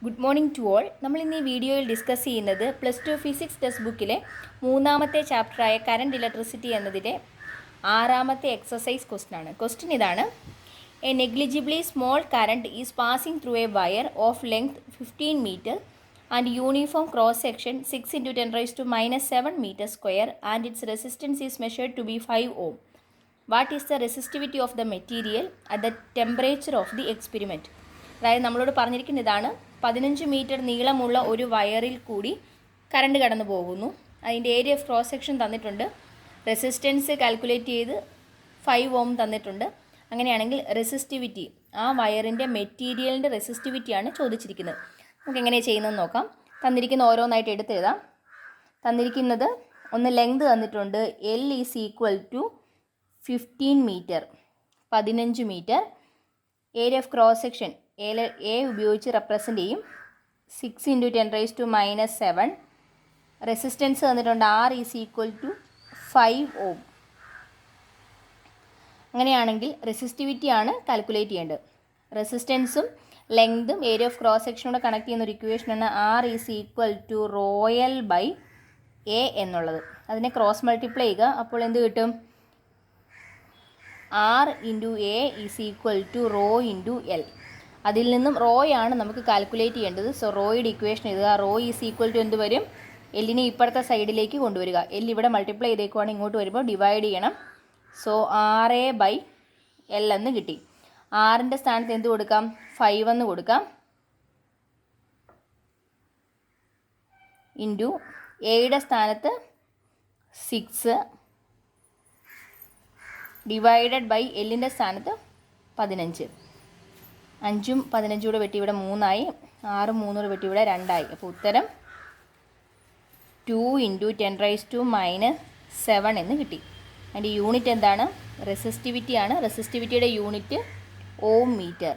Good morning to all. നമ്മൾ ഇന്ന് ഈ വീഡിയോയിൽ ഡിസ്കസ് ചെയ്യുന്നത് +2 ഫിസിക്സ് ടെക്സ്റ്റ് ബുക്കിലെ 3ാമത്തെ ചാപ്റ്ററായ കറണ്ട് ഇലക്ട്രിസിറ്റി എന്നതിലെ 6ാമത്തെ എക്സസൈസ് ക്വസ്റ്റ്യൻ ആണ്. ക്വസ്റ്റ്യൻ ഇതാണ്: a negligibly small current is passing through a wire of length 15 metre and uniform cross section 6 × 10⁻⁻7 metre square and its resistance is measured to be 5 ohm. What is the resistivity of the material at the temperature of the experiment? അതായത് നമ്മളോട് പറഞ്ഞിരിക്കുന്ന ഇതാണ്: 15 metre നീളമുള്ള ഒരു വയറിൽ കൂടി current കടന്നു പോകുന്നു. അതിൻ്റെ ഏരിയ ഓഫ് ക്രോസ് സെക്ഷൻ തന്നിട്ടുണ്ട്. റെസിസ്റ്റൻസ് കാൽക്കുലേറ്റ് ചെയ്ത് 5 ohm തന്നിട്ടുണ്ട്. അങ്ങനെയാണെങ്കിൽ റെസിസ്റ്റിവിറ്റി, ആ വയറിൻ്റെ മെറ്റീരിയലിൻ്റെ റെസിസ്റ്റിവിറ്റിയാണ് ചോദിച്ചിരിക്കുന്നത്. നമുക്ക് എങ്ങനെയാണ് ചെയ്യുന്നതെന്ന് നോക്കാം. തന്നിരിക്കുന്ന ഓരോന്നായിട്ട് എടുത്തെഴുതാം. തന്നിരിക്കുന്നത് ഒന്ന് ലെങ്ത് തന്നിട്ടുണ്ട്. L is equal to 15 metre, 15 metre. Area of cross section A ഉപയോഗിച്ച് റെപ്രസെൻ്റ് ചെയ്യും. 6 × 10⁻⁻7. റെസിസ്റ്റൻസ് തന്നിട്ടുണ്ട് R is equal to 5 ohm. അങ്ങനെയാണെങ്കിൽ റെസിസ്റ്റിവിറ്റിയാണ് കാൽക്കുലേറ്റ് ചെയ്യേണ്ടത്. റെസിസ്റ്റൻസും ലെങ്തും ഏരിയ ഓഫ് ക്രോസ് സെക്ഷനോട് കണക്ട് ചെയ്യുന്ന ഒരു ഇക്വേഷനാണ് R is equal to ρl/A എന്നുള്ളത്. അതിനെ ക്രോസ് മൾട്ടിപ്ലൈ ചെയ്യുക. അപ്പോൾ എന്ത് കിട്ടും? R × A is equal to ρ × L. അതിൽ നിന്നും റോയാണ് നമുക്ക് കാൽക്കുലേറ്റ് ചെയ്യേണ്ടത്. സോ റോയുടെ ഇക്വേഷൻ എഴുതുക. റോ ഈസ് ഈക്വൽ ടു എന്ത് വരും? എല്ലിനെ ഇപ്പുറത്തെ സൈഡിലേക്ക് കൊണ്ടുവരിക. എൽ ഇവിടെ മൾട്ടിപ്ലൈ ചെയ്തേക്കുവാണ്, ഇങ്ങോട്ട് വരുമ്പോൾ ഡിവൈഡ് ചെയ്യണം. സോ RA/L എന്ന് കിട്ടി. ആറിൻ്റെ സ്ഥാനത്ത് എന്ത് കൊടുക്കാം? 5 എന്ന് കൊടുക്കാം. ഇൻറ്റു എയുടെ സ്ഥാനത്ത് 6 ഡിവൈഡഡ് ബൈ എല്ലിൻ്റെ സ്ഥാനത്ത് 15. 5ഉം 15 കൂടെ വെട്ടി ഇവിടെ 3 ആയി. 6ഉം 3 കൂടെ വെട്ടി ഇവിടെ 2 ആയി. അപ്പോൾ ഉത്തരം 2 × 10⁻⁻7 എന്ന് കിട്ടി. അതിൻ്റെ യൂണിറ്റ് എന്താണ്? റെസിസ്റ്റിവിറ്റിയാണ്. റെസിസ്റ്റിവിറ്റിയുടെ യൂണിറ്റ് ഓം മീറ്റർ.